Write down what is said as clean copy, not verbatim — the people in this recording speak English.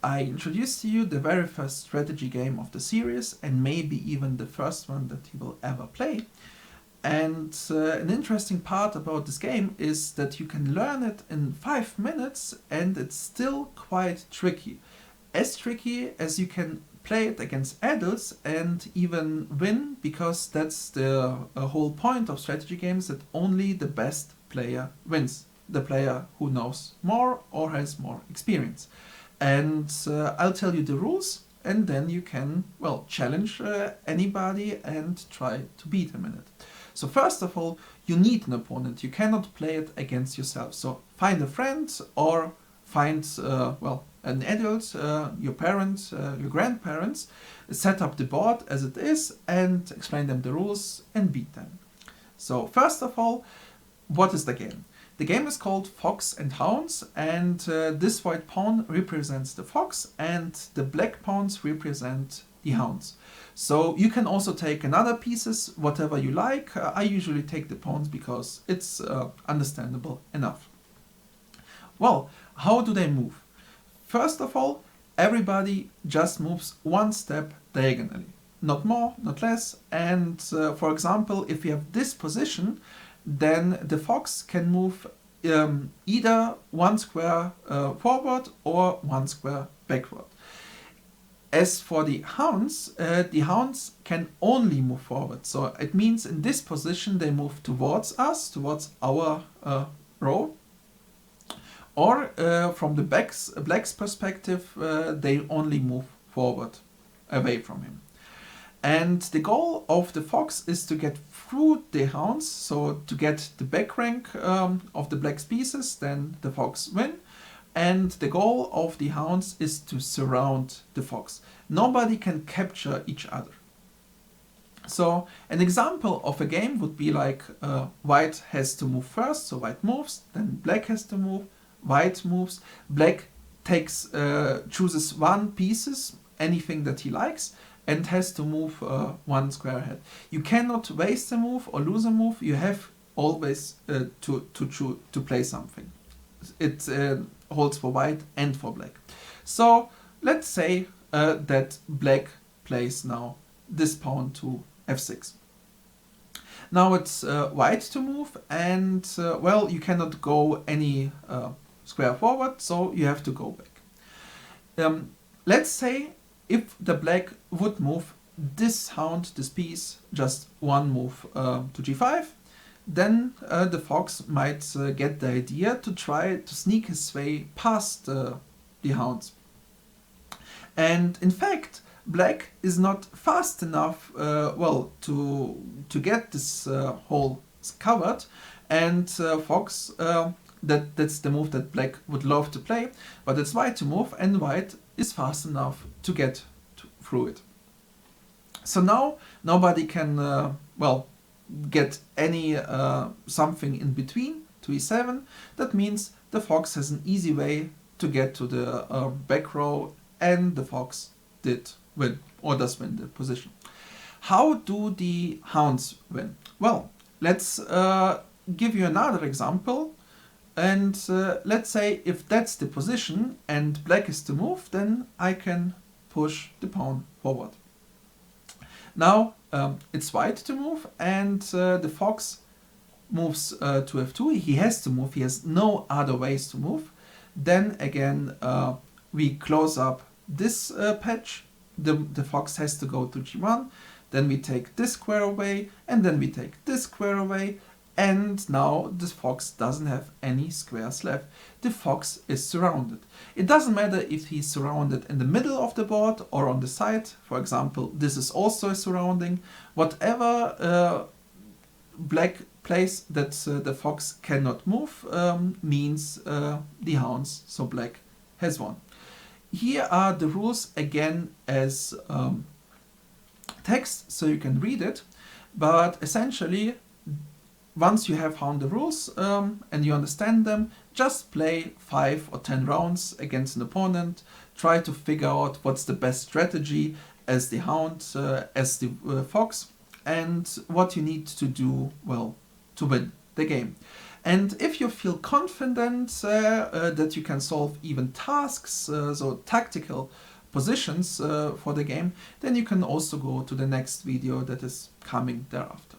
I introduced to you the very first strategy game of the series, and maybe even the first one that you will ever play. And an interesting part about this game is that you can learn it in 5 minutes, and it's still quite tricky. As tricky as you can play it against adults and even win, because that's the whole point of strategy games, that only the best player wins. The player who knows more or has more experience. And I'll tell you the rules, and then you can, well, challenge anybody and try to beat him in it. So first of all, you need an opponent. You cannot play it against yourself. So find a friend or find, well, an adult, your parents, your grandparents, set up the board as it is and explain them the rules and beat them. So first of all, what is the game? The game is called Fox and Hounds, and this white pawn represents the fox and the black pawns represent the hounds. So you can also take another pieces, whatever you like. I usually take the pawns because it's understandable enough. Well, how do they move? First of all, everybody just moves one step diagonally. Not more, not less. And for example, if you have this position, then the fox can move either one square forward or one square backward. As for the hounds can only move forward. So it means in this position they move towards us, towards our row. Or from the black's perspective, they only move forward, away from him. And the goal of the fox is to get through the hounds, so to get the back rank of the black pieces, then the fox win. And the goal of the hounds is to surround the fox. Nobody can capture each other. So an example of a game would be like white has to move first, so white moves, then black has to move, white moves, black takes chooses one pieces, anything that he likes, and has to move one square ahead. You cannot waste a move or lose a move. You have always to play something. It holds for white and for black. So let's say that black plays now this pawn to f6. Now it's white to move, and well, you cannot go any square forward, so you have to go back. Let's say if the black would move this hound, this piece, just one move to g5, then the fox might get the idea to try to sneak his way past the hounds. And in fact, black is not fast enough, well, to get this hole covered, and fox, that's the move that black would love to play, but it's white to move, and white is fast enough to get through it. So now nobody can, well, get any something in between to e7. That means the fox has an easy way to get to the back row, and the fox did win, or does win the position. How do the hounds win? Well, let's give you another example. And let's say if that's the position and black is to move, then I can push the pawn forward. Now it's white to move, and the fox moves to f2. He has to move, he has no other ways to move. Then again we close up this patch. The fox has to go to g1. Then we take this square away, and then we take this square away. And now the fox doesn't have any squares left. The fox is surrounded. It doesn't matter if he's surrounded in the middle of the board or on the side. For example, this is also a surrounding. Whatever black plays that the fox cannot move means the hounds, so black has won. Here are the rules again as text, so you can read it. But essentially, once you have found the rules and you understand them, just play 5 or 10 rounds against an opponent. Try to figure out what's the best strategy as the hound, as the fox, and what you need to do, well, to win the game. And if you feel confident that you can solve even tasks, so tactical positions for the game, then you can also go to the next video that is coming thereafter.